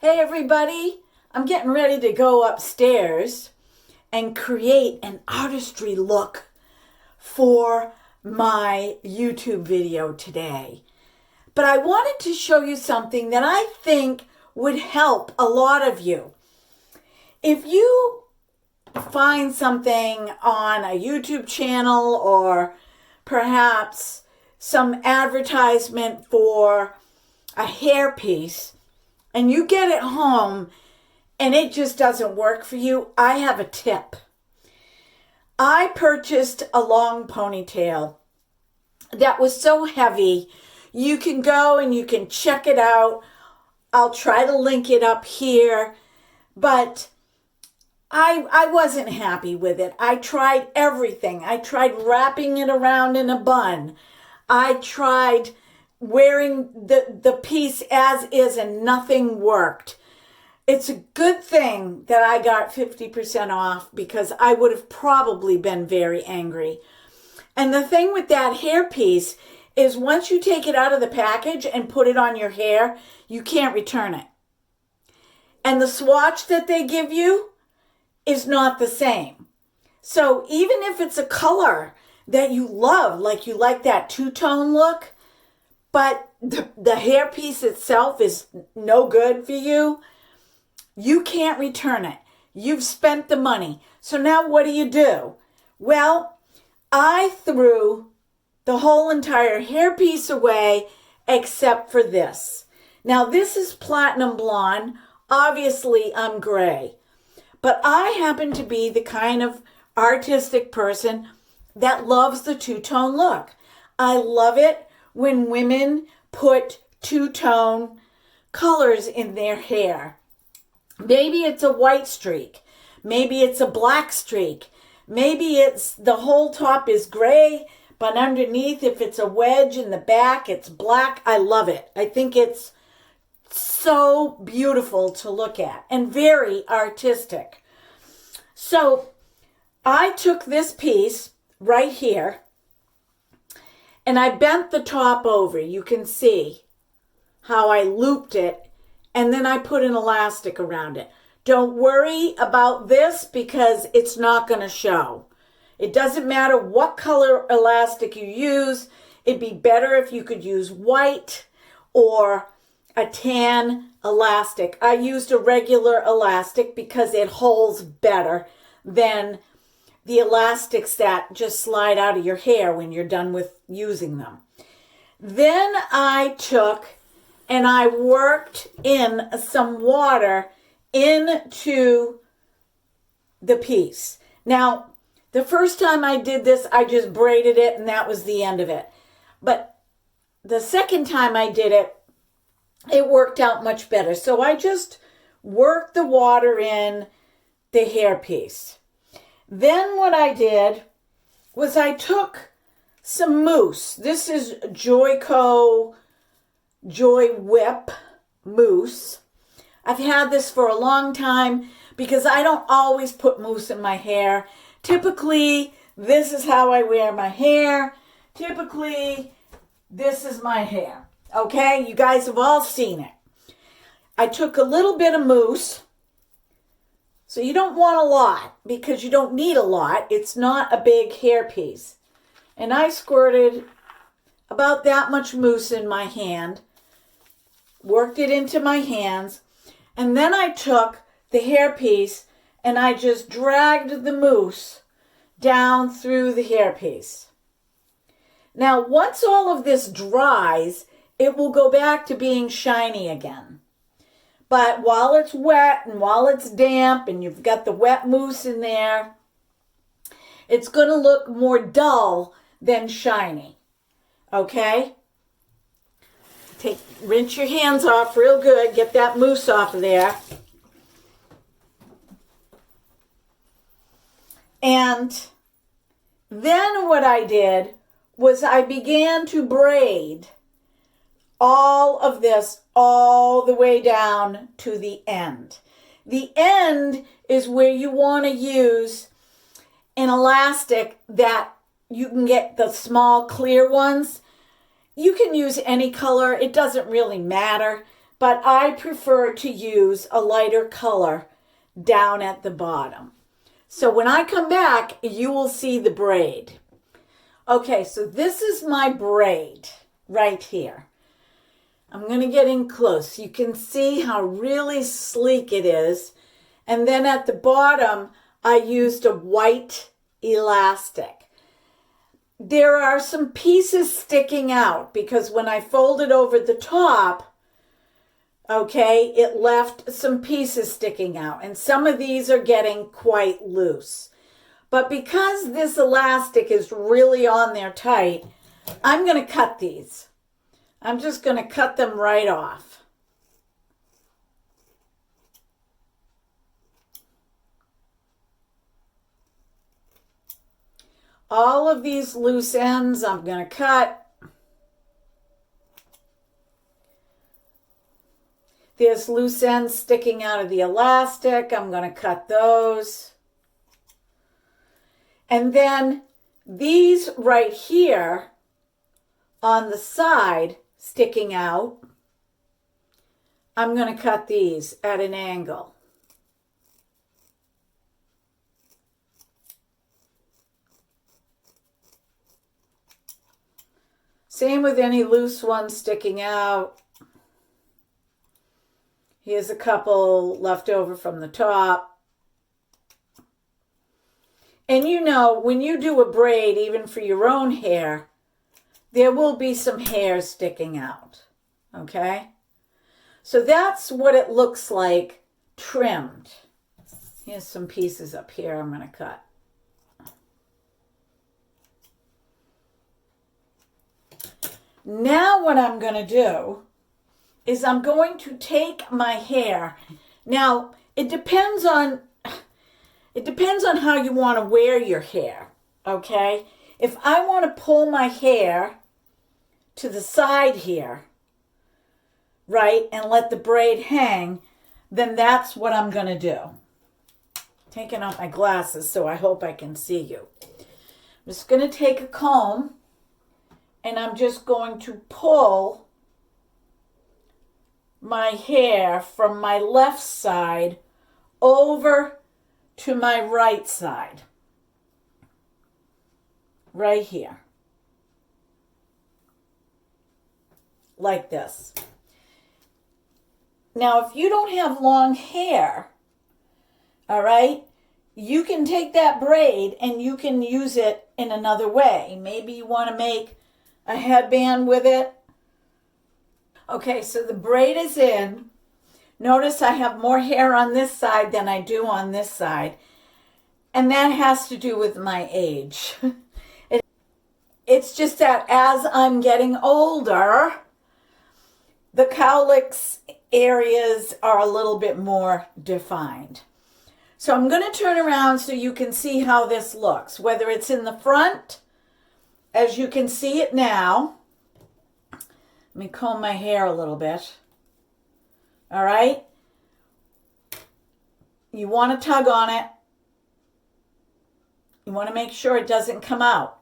Hey everybody, I'm getting ready to go upstairs and create an artistry look for my YouTube video today. But I wanted to show you something that I think would help a lot of you. If you find something on a YouTube channel or perhaps some advertisement for a hairpiece, and you get it home and it just doesn't work for you, I have a tip. I purchased a long ponytail that was so heavy. You can go and you can check it out. I'll try to link it up here, but I wasn't happy with it. I tried everything. I tried wrapping it around in a bun. I tried wearing the piece as is and nothing worked. It's a good thing that I got 50% off because I would have probably been very angry. And the thing with that hairpiece is once you take it out of the package and put it on your hair, you can't return it. And the swatch that they give you is not the same. So even if it's a color that you love, like you like that two-tone look, but the hairpiece itself is no good for you, you can't return it. You've spent the money. So now what do? Well, I threw the whole entire hairpiece away except for this. Now this is platinum blonde. Obviously I'm gray. But I happen to be the kind of artistic person that loves the two-tone look. I love it when women put two-tone colors in their hair. Maybe it's a white streak. Maybe it's a black streak. Maybe it's the whole top is gray, but underneath, if it's a wedge in the back, it's black. I love it. I think it's so beautiful to look at and very artistic. So I took this piece right here and I bent the top over. You can see how I looped it, and then I put an elastic around it. Don't worry about this because it's not going to show. It doesn't matter what color elastic you use. It'd be better if you could use white or a tan elastic. I used a regular elastic because it holds better than the elastics that just slide out of your hair when you're done with using them. Then I took and I worked in some water into the piece. Now, the first time I did this, I just braided it and that was the end of it. But the second time I did it, it worked out much better. So I just worked the water in the hairpiece. Then what I did was I took some mousse. This is Joy Whip mousse. I've had this for a long time because I don't always put mousse in my hair. Typically, this is how I wear my hair. Typically, this is my hair. Okay, you guys have all seen it. I took a little bit of mousse. So you don't want a lot because you don't need a lot. It's not a big hairpiece. And I squirted about that much mousse in my hand, worked it into my hands, and then I took the hairpiece and I just dragged the mousse down through the hairpiece. Now, once all of this dries, it will go back to being shiny again. But while it's wet and while it's damp and you've got the wet mousse in there, it's going to look more dull than shiny. Okay? Rinse your hands off real good. Get that mousse off of there. And then what I did was I began to braid all of this all the way down to the end. The end is where you want to use an elastic that you can get the small clear ones. You can use any color. It doesn't really matter. but I prefer to use a lighter color down at the bottom. So when I come back, you will see the braid. Okay, so this is my braid right here. I'm going to get in close. You can see how really sleek it is. And then at the bottom, I used a white elastic. There are some pieces sticking out because when I folded over the top, okay, it left some pieces sticking out. And some of these are getting quite loose. But because this elastic is really on there tight, I'm going to cut these. I'm just going to cut them right off. All of these loose ends I'm going to cut. There's loose ends sticking out of the elastic. I'm going to cut those. And then these right here on the side sticking out, I'm going to cut these at an angle. Same with any loose ones sticking out. Here's a couple left over from the top. And you know, when you do a braid, even for your own hair, there will be some hair sticking out, okay? So that's what it looks like trimmed. Here's some pieces up here I'm going to cut. Now what I'm going to do is I'm going to take my hair. Now, it depends on how you want to wear your hair, okay? If I want to pull my hair to the side here, right, and let the braid hang, then that's what I'm going to do. Taking off my glasses, so I hope I can see you. I'm just going to take a comb, and I'm just going to pull my hair from my left side over to my right side. Right here. Like this. Now, if you don't have long hair, all right, you can take that braid and you can use it in another way. Maybe you want to make a headband with it. Okay, so the braid is in. Notice I have more hair on this side than I do on this side. And that has to do with my age. It's just that as I'm getting older, the cowlicks areas are a little bit more defined. So I'm going to turn around so you can see how this looks. Whether it's in the front, as you can see it now. Let me comb my hair a little bit. All right? You want to tug on it. You want to make sure it doesn't come out.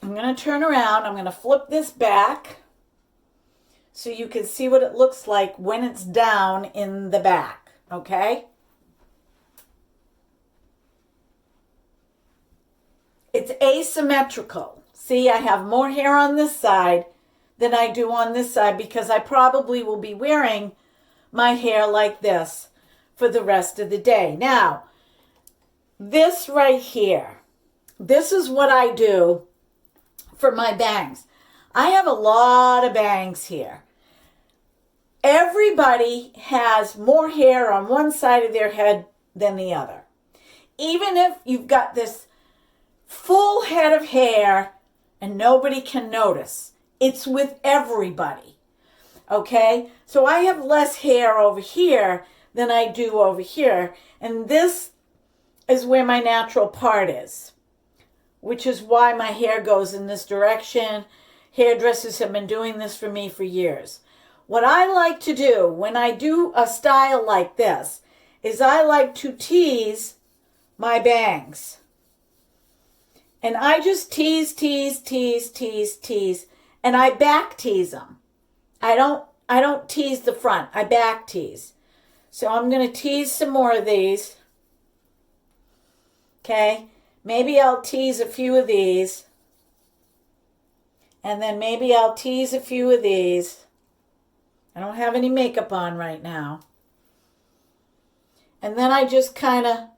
I'm going to turn around. I'm going to flip this back so you can see what it looks like when it's down in the back. Okay? It's asymmetrical. See, I have more hair on this side than I do on this side because I probably will be wearing my hair like this for the rest of the day. Now, this right here, this is what I do for my bangs. I have a lot of bangs here. Everybody has more hair on one side of their head than the other. Even if you've got this full head of hair and nobody can notice, it's with everybody. Okay? So I have less hair over here than I do over here. And this is where my natural part is, which is why my hair goes in this direction. Hairdressers have been doing this for me for years. What I like to do when I do a style like this is I like to tease my bangs. And I just tease, and I back tease them. I I don't tease the front. I back tease. So I'm going to tease some more of these. Okay. Maybe I'll tease a few of these. And then maybe I'll tease a few of these. I don't have any makeup on right now. And then I just kind of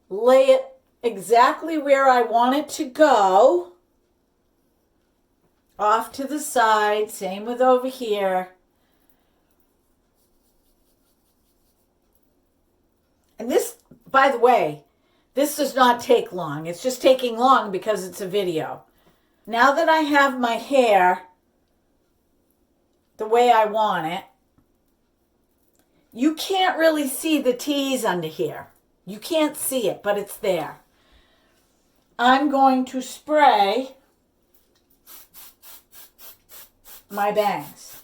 lay it exactly where I want it to go. Off to the side. Same with over here. And this, by the way, this does not take long. It's just taking long because it's a video. Now that I have my hair the way I want it, you can't really see the tease under here. You can't see it, but it's there. I'm going to spray my bangs.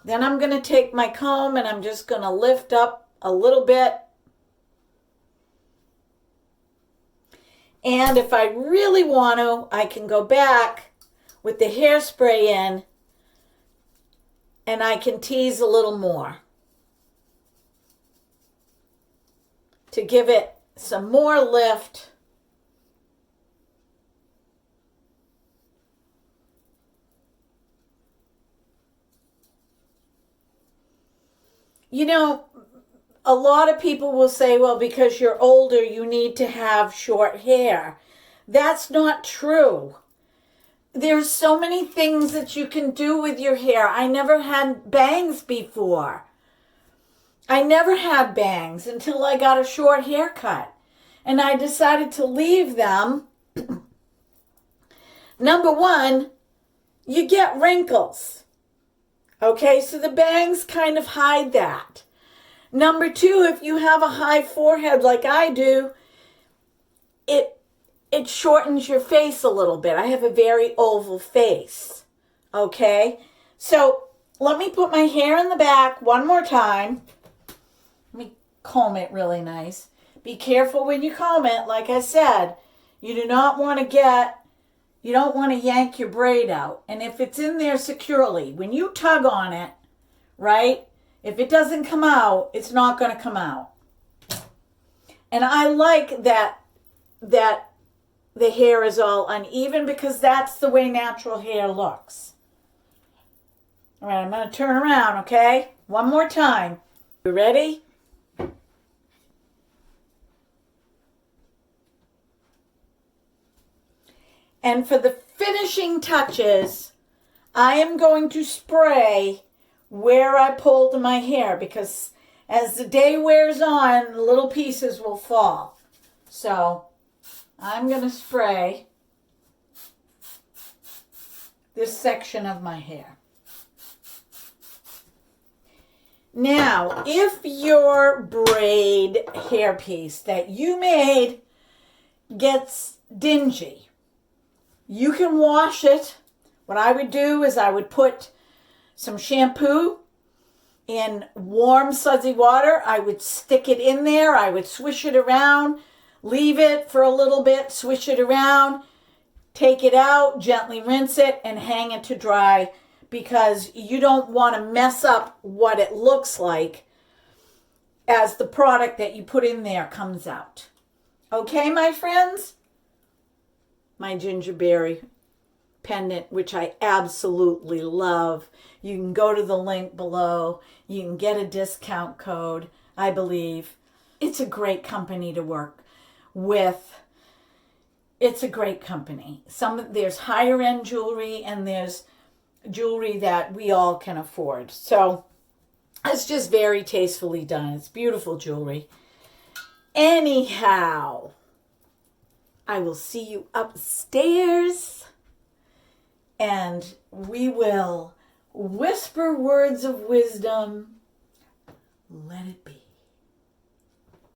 Then I'm going to take my comb and I'm just going to lift up a little bit. And if I really want to, I can go back with the hairspray in and I can tease a little more to give it some more lift. You know, a lot of people will say, well, because you're older, you need to have short hair. That's not true. There's so many things that you can do with your hair. I never had bangs before. I never had bangs until I got a short haircut. And I decided to leave them. Number one, you get wrinkles. Okay, so the bangs kind of hide that. Number two, if you have a high forehead like I do, it shortens your face a little bit. I have a very oval face. Okay, so let me put my hair in the back one more time. Let me comb it really nice. Be careful when you comb it. Like I said, you do not want to you don't want to yank your braid out. And if it's in there securely, when you tug on it, right, if it doesn't come out, it's not going to come out. And I like that the hair is all uneven because that's the way natural hair looks. All right, I'm going to turn around, okay? One more time. You ready? And for the finishing touches, I am going to spray where I pulled my hair because as the day wears on, the little pieces will fall. So I'm going to spray this section of my hair. Now, if your braid hairpiece that you made gets dingy, you can wash it. What I would do is I would put some shampoo in warm sudsy water. I would stick it in there. I would swish it around, leave it for a little bit, swish it around, take it out, gently rinse it, and hang it to dry because you don't want to mess up what it looks like as the product that you put in there comes out. Okay, my friends? My gingerberry pendant, which I absolutely love. You can go to the link below. You can get a discount code, I believe. It's a great company to work with. It's a great company. There's higher end jewelry and there's jewelry that we all can afford. So it's just very tastefully done. It's beautiful jewelry. Anyhow, I will see you upstairs and we will whisper words of wisdom. Let it be.